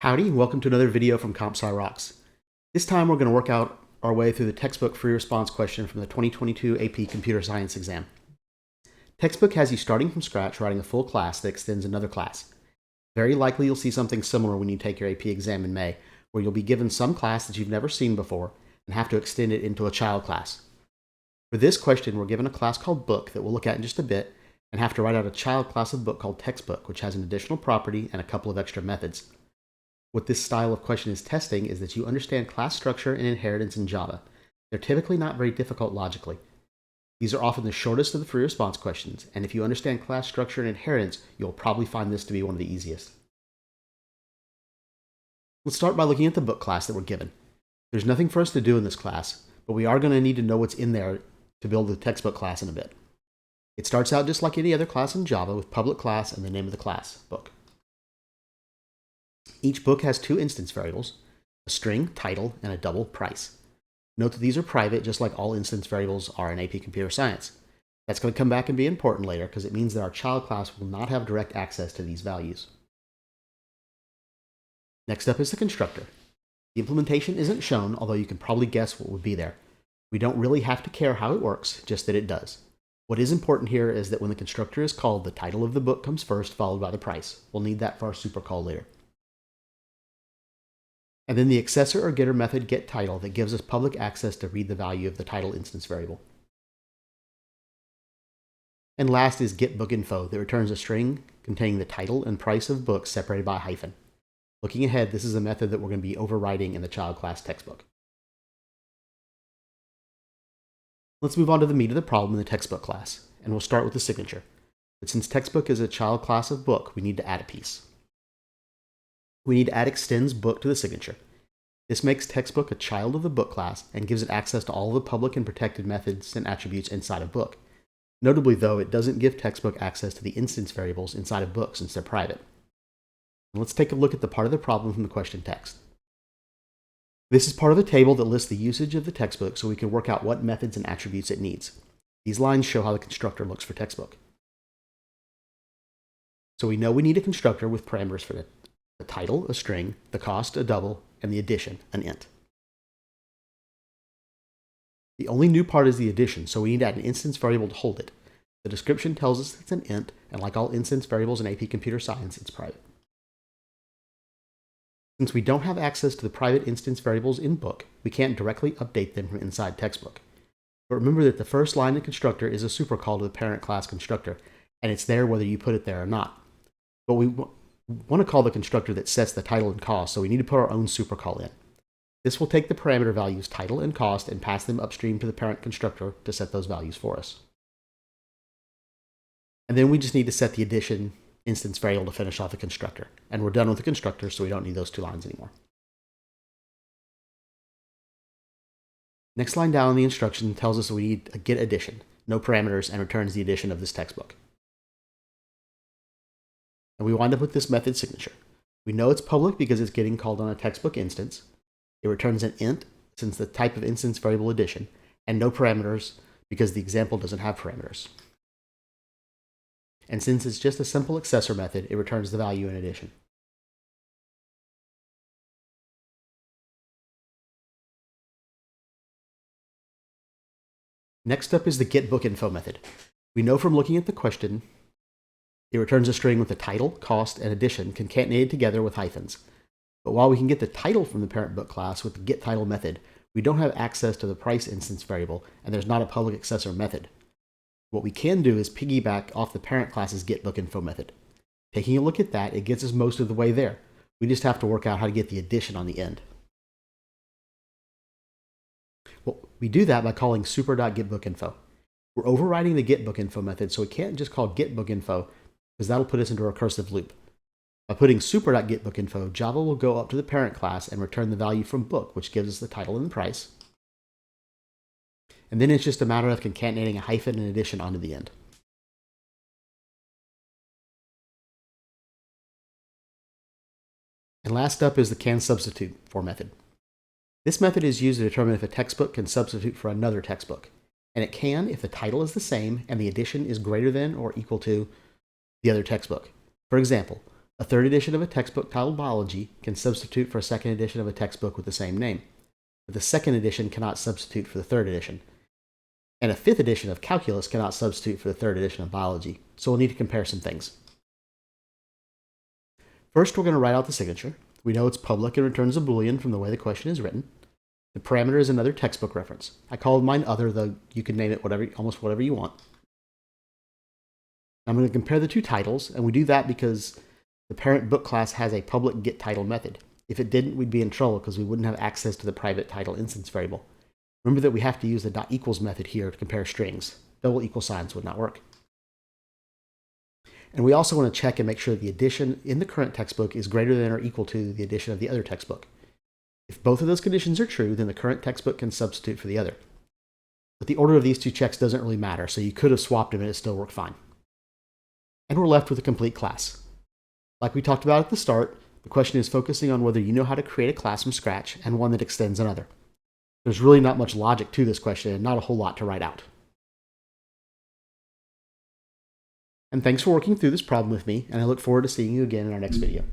Howdy, and welcome to another video from CompSci.rocks. This time we're going to work out our way through the textbook free response question from the 2022 AP Computer Science exam. Textbook has you starting from scratch writing a full class that extends another class. Very likely you'll see something similar when you take your AP exam in May, where you'll be given some class that you've never seen before and have to extend it into a child class. For this question, we're given a class called Book that we'll look at in just a bit, and have to write out a child class of book called Textbook, which has an additional property and a couple of extra methods. What this style of question is testing is that you understand class structure and inheritance in Java. They're typically not very difficult logically. These are often the shortest of the free response questions, and if you understand class structure and inheritance, you'll probably find this to be one of the easiest. Let's start by looking at the book class that we're given. There's nothing for us to do in this class, but we are going to need to know what's in there to build the textbook class in a bit. It starts out just like any other class in Java with public class and the name of the class, book. Each book has two instance variables, a string, title, and a double, price. Note that these are private, just like all instance variables are in AP Computer Science. That's going to come back and be important later because it means that our child class will not have direct access to these values. Next up is the constructor. The implementation isn't shown, although you can probably guess what would be there. We don't really have to care how it works, just that it does. What is important here is that when the constructor is called, the title of the book comes first, followed by the price. We'll need that for our supercall later. And then the accessor or getter method getTitle that gives us public access to read the value of the title instance variable. And last is getBookInfo that returns a string containing the title and price of books separated by a hyphen. Looking ahead, this is a method that we're going to be overriding in the child class textbook. Let's move on to the meat of the problem in the textbook class, and we'll start with the signature. But since textbook is a child class of book, we need to add a piece. We need to add extends book to the signature. This makes textbook a child of the book class and gives it access to all the public and protected methods and attributes inside of book. Notably though, it doesn't give textbook access to the instance variables inside of book since they're private. And let's take a look at the part of the problem from the question text. This is part of a table that lists the usage of the textbook so we can work out what methods and attributes it needs. These lines show how the constructor looks for textbook. So we know we need a constructor with parameters for it. The title, a string, the cost, a double, and the addition, an int. The only new part is the addition, so we need to add an instance variable to hold it. The description tells us it's an int, and like all instance variables in AP Computer Science, it's private. Since we don't have access to the private instance variables in book, we can't directly update them from inside textbook. But remember that the first line in the constructor is a supercall to the parent class constructor, and it's there whether you put it there or not. But we want to call the constructor that sets the title and cost, so we need to put our own supercall in. This will take the parameter values title and cost and pass them upstream to the parent constructor to set those values for us. And then we just need to set the addition instance variable to finish off the constructor. And we're done with the constructor, so we don't need those two lines anymore. Next line down in the instruction tells us we need a get addition, no parameters, and returns the addition of this textbook. And we wind up with this method signature. We know it's public because it's getting called on a textbook instance. It returns an int, since the type of instance variable addition, and no parameters because the example doesn't have parameters. And since it's just a simple accessor method, it returns the value in addition. Next up is the getBookInfo method. We know from looking at the question, it returns a string with the title, cost, and addition concatenated together with hyphens. But while we can get the title from the parent book class with the getTitle method, we don't have access to the price instance variable, and there's not a public accessor method. What we can do is piggyback off the parent class's getBookInfo method. Taking a look at that, it gets us most of the way there. We just have to work out how to get the addition on the end. Well, we do that by calling super.getBookInfo. We're overriding the getBookInfo method, so we can't just call getBookInfo because that'll put us into a recursive loop. By putting super.getBookInfo, Java will go up to the parent class and return the value from book, which gives us the title and the price. And then it's just a matter of concatenating a hyphen and addition onto the end. And last up is the canSubstitute_for method. This method is used to determine if a textbook can substitute for another textbook. And it can if the title is the same and the addition is greater than or equal to the other textbook. For example, A third edition of a textbook titled Biology can substitute for a second edition of a textbook with the same name, but the second edition cannot substitute for the third edition. And a fifth edition of Calculus cannot substitute for the third edition of Biology, so we'll need to compare some things. First, we're going to write out the signature. We know it's public and returns a Boolean from the way the question is written. The parameter is another textbook reference. I called mine other, though you can name it almost whatever you want. I'm going to compare the two titles, and we do that because the parent book class has a public getTitle method. If it didn't, we'd be in trouble because we wouldn't have access to the private title instance variable. Remember that we have to use the .equals method here to compare strings. Double equal signs would not work. And we also want to check and make sure the addition in the current textbook is greater than or equal to the addition of the other textbook. If both of those conditions are true, then the current textbook can substitute for the other. But the order of these two checks doesn't really matter, so you could have swapped them and it still worked fine. And we're left with a complete class. Like we talked about at the start, the question is focusing on whether you know how to create a class from scratch and one that extends another. There's really not much logic to this question and not a whole lot to write out. And thanks for working through this problem with me, and I look forward to seeing you again in our next video.